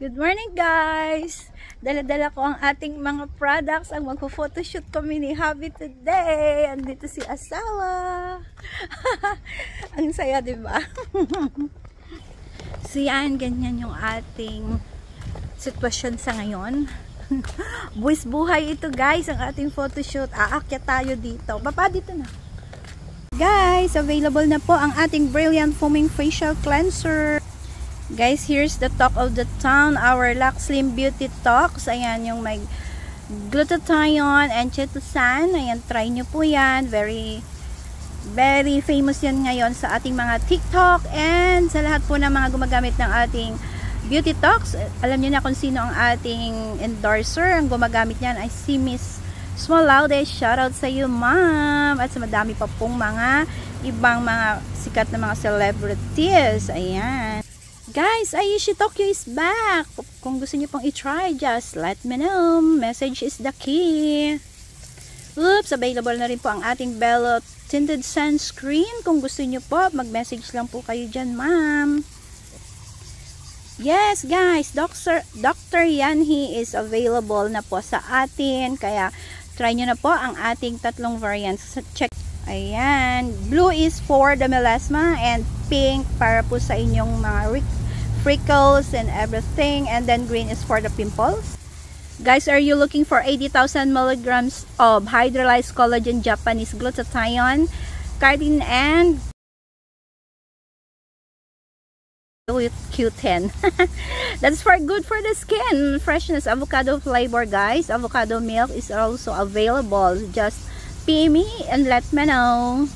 Good morning guys! Dala-dala ko ang ating mga products. Ang magpo-photoshoot kami ni Habi today. Andito si asawa. Ang saya, diba? So yan, ganyan yung ating sitwasyon sa ngayon. Buwis buhay ito guys, ang ating photoshoot. Aakyat tayo dito. Baba dito na. Guys, available na po ang ating Brilliant Foaming Facial Cleanser. Guys, here's the talk of the town, our Lux Slim Beauty Talks. Ayan, yung may glutathione and chitosan. Ayan, try nyo po yan. Very famous yan ngayon sa ating mga TikTok and sa lahat po ng mga gumagamit ng ating Beauty Talks. Alam nyo na kung sino ang ating endorser. Ang gumagamit yan ay si Miss Small Laude. Shoutout sa iyo, ma'am. At sa madami pa pong mga ibang mga sikat na mga celebrities. Ayan. Guys, Aishi Tokyo is back. Kung gusto niyo pong i-try, just let me know. Message is the key. Oops, available na rin po ang ating Bello Tinted Sunscreen. Kung gusto niyo po, mag-message lang po kayo dyan, ma'am. Yes, guys, Dr. Yanhi is available na po sa atin. Kaya, try nyo na po ang ating tatlong variants. Check. Ayan. Blue is for the melasma and pink para po sa inyong mga freckles and everything, and then green is for the pimples. Guys, are you looking for 80,000 milligrams of hydrolyzed collagen Japanese glutathione, carotene, and Q10? That's good for the skin. Freshness, avocado flavor, guys. Avocado milk is also available. Just PM me and let me know.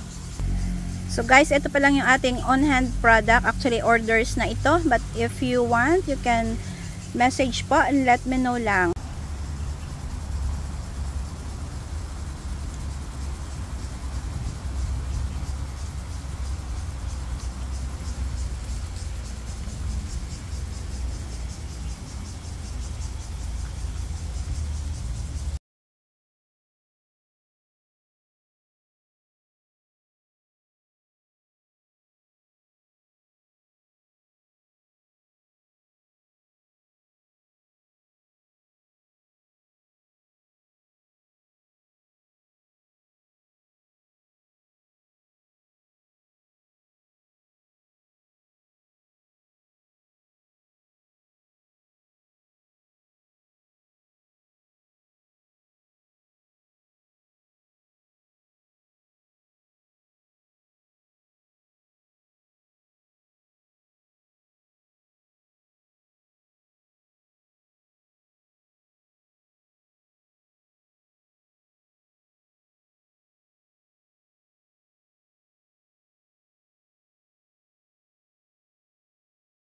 So guys, ito pa lang yung ating on-hand product. Actually, orders na ito. But if you want, you can message po and let me know lang.